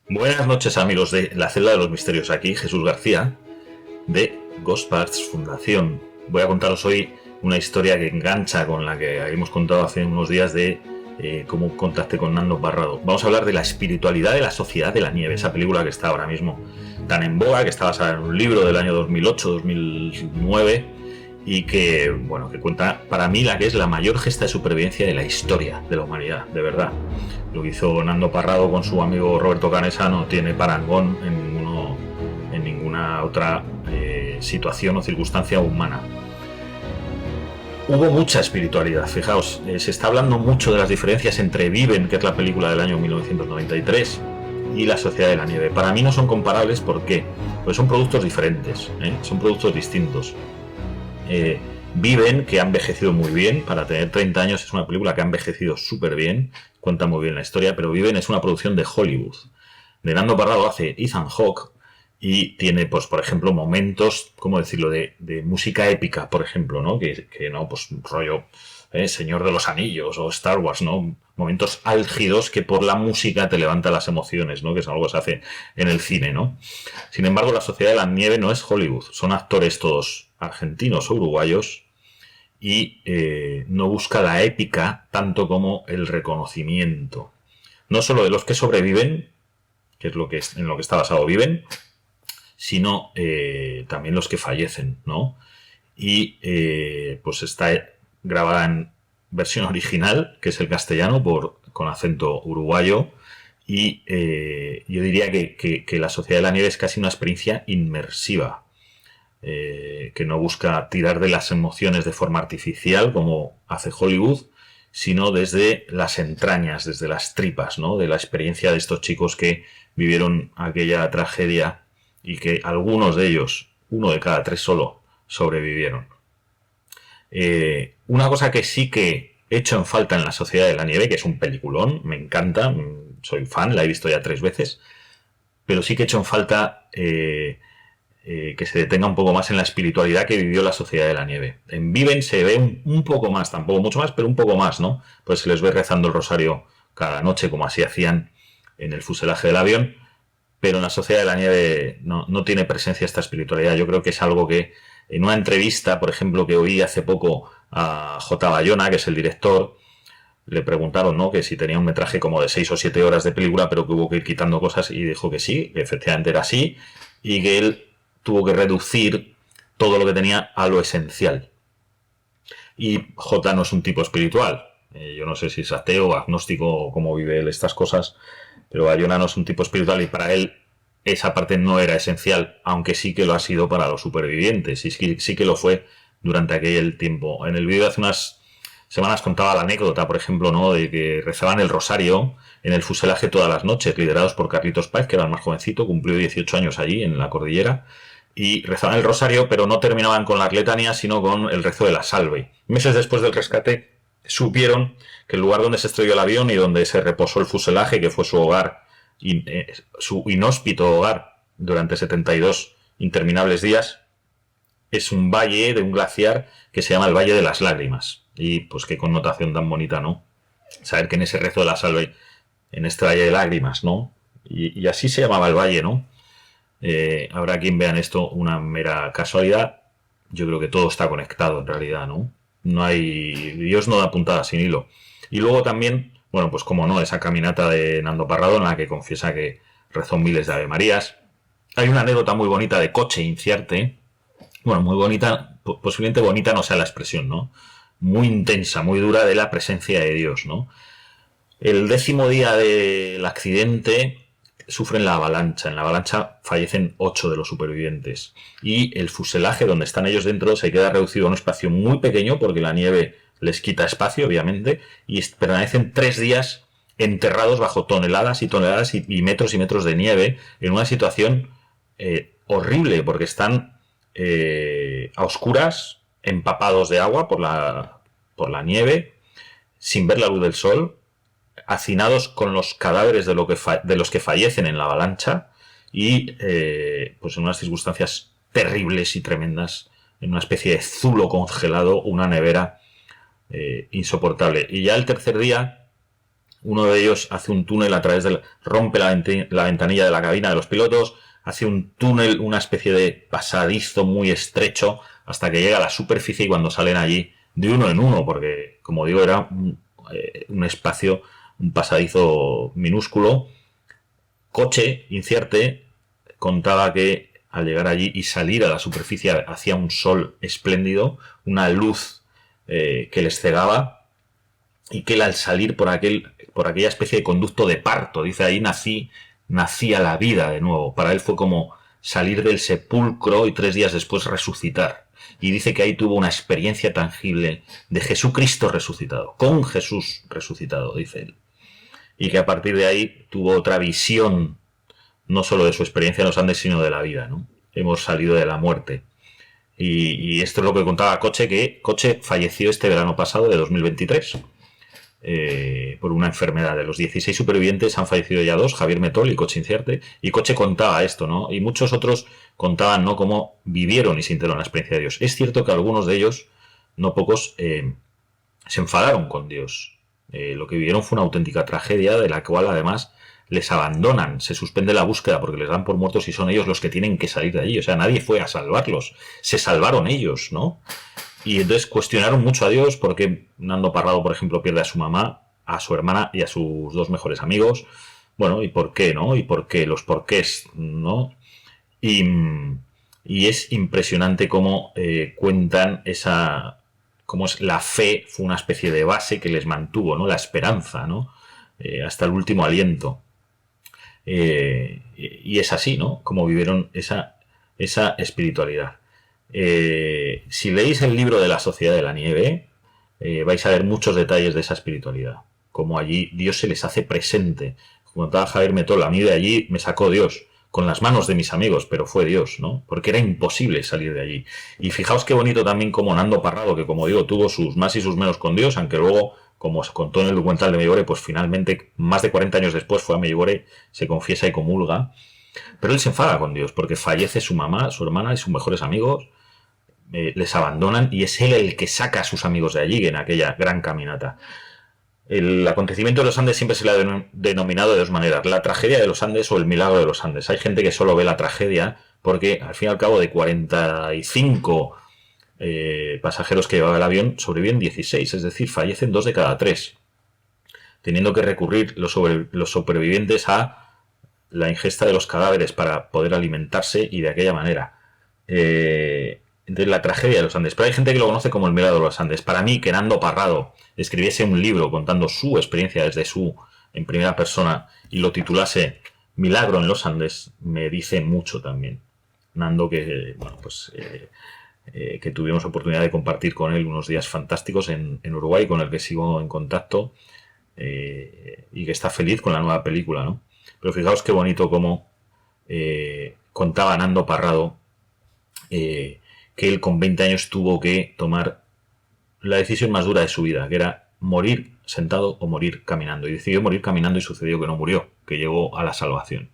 Buenas noches, amigos de la Celda de los Misterios. Aquí Jesús García de Ghostparts Fundación. Voy a contaros hoy una historia que engancha con la que hemos contado hace unos días de cómo contacté con Nando Parrado. Vamos a hablar de la espiritualidad de la Sociedad de la Nieve, esa película que está ahora mismo tan en boga, que está basada en un libro del año 2008-2009 y que, bueno, que cuenta para mí la que es la mayor gesta de supervivencia de la historia de la humanidad, de verdad. Lo que hizo Nando Parrado con su amigo Roberto Canesa no tiene parangón en ninguna otra situación o circunstancia humana. Hubo mucha espiritualidad, fijaos, se está hablando mucho de las diferencias entre Viven, que es la película del año 1993, y La Sociedad de la Nieve. Para mí no son comparables, ¿por qué? Pues son productos diferentes, son productos distintos. Viven, que ha envejecido muy bien, para tener 30 años es una película que ha envejecido súper bien, cuenta muy bien la historia, pero Viven es una producción de Hollywood. De Nando Parrado hace Ethan Hawke y tiene, pues, por ejemplo, momentos, ¿cómo decirlo?, de música épica, por ejemplo, ¿no? Que no, pues, rollo Señor de los Anillos o Star Wars, ¿no? Momentos álgidos que por la música te levanta las emociones, ¿no? Que es algo que se hace en el cine, ¿no? Sin embargo, La Sociedad de la Nieve no es Hollywood, son actores todos argentinos o uruguayos y no busca la épica tanto como el reconocimiento. No solo de los que sobreviven, que es en lo que está basado Viven, sino también los que fallecen, ¿no? Y pues está grabada en versión original, que es el castellano, con acento uruguayo, y yo diría que La Sociedad de la Nieve es casi una experiencia inmersiva, que no busca tirar de las emociones de forma artificial, como hace Hollywood, sino desde las entrañas, desde las tripas, ¿no? De la experiencia de estos chicos que vivieron aquella tragedia y que algunos de ellos, uno de cada tres solo, sobrevivieron. Una cosa que sí que he hecho en falta en La Sociedad de la Nieve, que es un peliculón, me encanta, soy fan, la he visto ya 3 veces, pero sí que he hecho en falta que se detenga un poco más en la espiritualidad que vivió La Sociedad de la Nieve. En Viven se ve un poco más, tampoco mucho más, pero un poco más, ¿no? Pues se les ve rezando el rosario cada noche, como así hacían en el fuselaje del avión, pero en La Sociedad de la Nieve no tiene presencia esta espiritualidad. Yo creo que es algo que en una entrevista, por ejemplo, que oí hace poco a J. Bayona, que es el director, le preguntaron, ¿no?, que si tenía un metraje como de 6 o 7 horas de película, pero que hubo que ir quitando cosas, y dijo que sí, que efectivamente era así, y que él tuvo que reducir todo lo que tenía a lo esencial. Y J no es un tipo espiritual. Yo no sé si es ateo o agnóstico o cómo vive él estas cosas, pero Bayona no es un tipo espiritual y para él esa parte no era esencial, aunque sí que lo ha sido para los supervivientes y sí que lo fue durante aquel tiempo. En el vídeo de hace unas semanas contaba la anécdota, por ejemplo, ¿no?, de que rezaban el rosario en el fuselaje todas las noches, liderados por Carlitos Páez, que era el más jovencito, cumplió 18 años allí en la cordillera, y rezaban el rosario, pero no terminaban con las letanías, sino con el rezo de la salve. Meses después del rescate, supieron que el lugar donde se estrelló el avión y donde se reposó el fuselaje, que fue su hogar, su inhóspito hogar durante 72 interminables días, es un valle de un glaciar que se llama el Valle de las Lágrimas. Y pues qué connotación tan bonita, ¿no? Saber que en ese rezo de la salve, en este Valle de Lágrimas, ¿no? Y así se llamaba el valle, ¿no? Habrá quien vean esto una mera casualidad. Yo creo que todo está conectado en realidad, ¿no? No hay... Dios no da puntada sin hilo. Y luego también, bueno, pues como no, esa caminata de Nando Parrado en la que confiesa que rezó miles de Ave Marías. Hay una anécdota muy bonita de Coche Inciarte. Bueno, muy bonita, posiblemente bonita no sea la expresión, ¿no? Muy intensa, muy dura de la presencia de Dios, ¿no? El 10º día del accidente sufren la avalancha. En la avalancha fallecen 8 de los supervivientes. Y el fuselaje donde están ellos dentro se queda reducido a un espacio muy pequeño porque la nieve les quita espacio, obviamente, y permanecen 3 días enterrados bajo toneladas y toneladas y metros de nieve en una situación horrible porque están a oscuras, empapados de agua por la nieve, sin ver la luz del sol, hacinados con los cadáveres de los que fallecen en la avalancha y pues en unas circunstancias terribles y tremendas, en una especie de zulo congelado, una nevera insoportable. Y ya el tercer día Uno de ellos hace un túnel a través del... rompe la ventanilla de la cabina de los pilotos, hace un túnel, una especie de pasadizo muy estrecho, hasta que llega a la superficie y cuando salen allí, de uno en uno, porque, como digo, era un espacio, un pasadizo minúsculo. Coche, Incierte, contaba que al llegar allí y salir a la superficie hacía un sol espléndido, una luz que les cegaba, y que él al salir por aquella especie de conducto de parto, dice ahí nací a la vida de nuevo. Para él fue como salir del sepulcro y 3 días después resucitar. Y dice que ahí tuvo una experiencia tangible de Jesucristo resucitado, con Jesús resucitado, dice él. Y que a partir de ahí tuvo otra visión, no solo de su experiencia en los Andes, sino de la vida, ¿no? Hemos salido de la muerte. Y esto es lo que contaba Coche, que Coche falleció este verano pasado de 2023. Por una enfermedad. De los 16 supervivientes han fallecido ya 2, Javier Metol y Coche Incierte, y Coche contaba esto, ¿no? Y muchos otros contaban, ¿no?, cómo vivieron y sintieron la experiencia de Dios. Es cierto que algunos de ellos, no pocos, se enfadaron con Dios. Lo que vivieron fue una auténtica tragedia, de la cual además les abandonan, se suspende la búsqueda porque les dan por muertos y son ellos los que tienen que salir de allí. O sea, nadie fue a salvarlos, se salvaron ellos, ¿no? Y entonces cuestionaron mucho a Dios porque Nando Parrado, por ejemplo, pierde a su mamá, a su hermana y a sus 2 mejores amigos. Bueno, ¿y por qué, no? ¿Y por qué? Los porqués, ¿no? Y es impresionante cómo cuentan cómo es la fe, fue una especie de base que les mantuvo, ¿no? La esperanza, ¿no? Hasta el último aliento. Y es así, ¿no? Como vivieron esa espiritualidad. Si leéis el libro de la Sociedad de la Nieve, vais a ver muchos detalles de esa espiritualidad. Como allí Dios se les hace presente. Como contaba Javier Metol, a mí de allí me sacó Dios, con las manos de mis amigos, pero fue Dios, ¿no? Porque era imposible salir de allí. Y fijaos qué bonito también como Nando Parrado, que como digo, tuvo sus más y sus menos con Dios, aunque luego, como se contó en el documental de Medjugorje, pues finalmente, más de 40 años después, fue a Medjugorje, se confiesa y comulga. Pero él se enfada con Dios, porque fallece su mamá, su hermana y sus mejores amigos, les abandonan, y es él el que saca a sus amigos de allí en aquella gran caminata. El acontecimiento de los Andes siempre se le ha denominado de 2 maneras: la tragedia de los Andes o el milagro de los Andes. Hay gente que solo ve la tragedia porque, al fin y al cabo, de 45 pasajeros que llevaba el avión, sobreviven 16, es decir, fallecen 2 de cada 3, teniendo que recurrir los supervivientes a la ingesta de los cadáveres para poder alimentarse, y de aquella manera. De la tragedia de los Andes. Pero hay gente que lo conoce como el milagro de los Andes. Para mí, que Nando Parrado escribiese un libro contando su experiencia en primera persona, y lo titulase Milagro en los Andes, me dice mucho también. Nando, que bueno, pues que tuvimos oportunidad de compartir con él unos días fantásticos en Uruguay, con el que sigo en contacto, y que está feliz con la nueva película, ¿no? Pero fijaos qué bonito cómo contaba Nando Parrado que él con 20 años tuvo que tomar la decisión más dura de su vida, que era morir sentado o morir caminando. Y decidió morir caminando, y sucedió que no murió, que llegó a la salvación.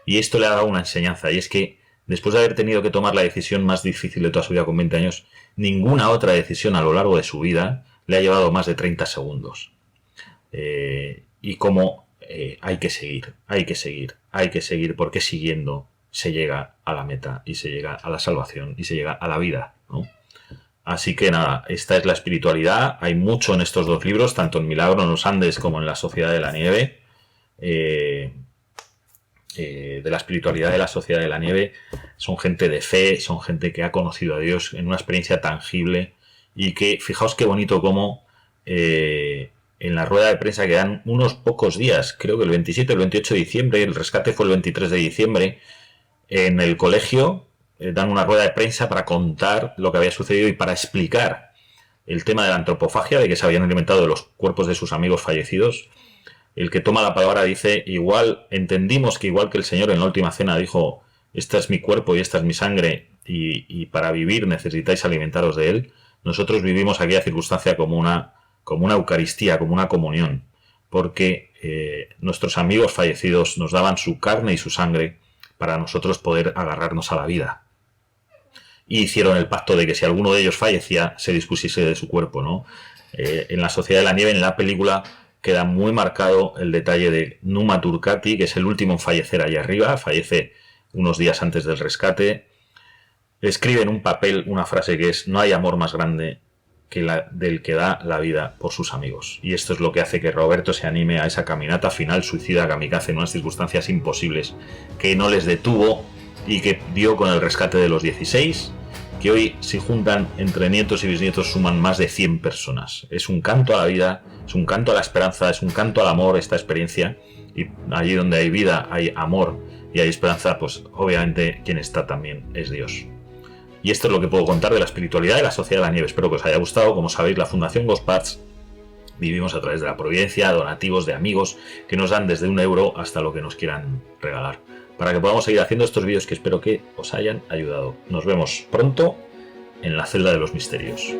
Y esto le ha dado una enseñanza, y es que después de haber tenido que tomar la decisión más difícil de toda su vida con 20 años, ninguna otra decisión a lo largo de su vida le ha llevado más de 30 segundos. Y cómo hay que seguir, porque siguiendo se llega a la meta, y se llega a la salvación, y se llega a la vida, ¿no? Así que nada, esta es la espiritualidad. Hay mucho en estos 2 libros, tanto en Milagro en los Andes como en la Sociedad de la Nieve. De la espiritualidad de la Sociedad de la Nieve. Son gente de fe, son gente que ha conocido a Dios en una experiencia tangible, y que, fijaos qué bonito cómo en la rueda de prensa, que dan unos pocos días, creo que el 27 o el 28 de diciembre, el rescate fue el 23 de diciembre, en el colegio dan una rueda de prensa para contar lo que había sucedido y para explicar el tema de la antropofagia, de que se habían alimentado de los cuerpos de sus amigos fallecidos. El que toma la palabra dice: entendimos que igual que el Señor en la última cena dijo, este es mi cuerpo y esta es mi sangre, y para vivir necesitáis alimentaros de él, nosotros vivimos aquella circunstancia como una Eucaristía, como una comunión, porque nuestros amigos fallecidos nos daban su carne y su sangre para nosotros poder agarrarnos a la vida. Y hicieron el pacto de que si alguno de ellos fallecía, se dispusiese de su cuerpo, ¿no? En la Sociedad de la Nieve, en la película, queda muy marcado el detalle de Numa Turcati, que es el último en fallecer allá arriba, fallece unos días antes del rescate. Escribe en un papel una frase que es: no hay amor más grande que la del que da la vida por sus amigos. Y esto es lo que hace que Roberto se anime a esa caminata final suicida kamikaze en unas circunstancias imposibles, que no les detuvo y que dio con el rescate de los 16, que hoy, si juntan entre nietos y bisnietos, suman más de 100 personas. Es un canto a la vida, es un canto a la esperanza, es un canto al amor esta experiencia, y allí donde hay vida hay amor y hay esperanza, pues obviamente quien está también es Dios. Y esto es lo que puedo contar de la espiritualidad de la Sociedad de la Nieve. Espero que os haya gustado. Como sabéis, la Fundación Ghost vivimos a través de la providencia, donativos de amigos que nos dan desde €1 hasta lo que nos quieran regalar, para que podamos seguir haciendo estos vídeos que espero que os hayan ayudado. Nos vemos pronto en la celda de los misterios.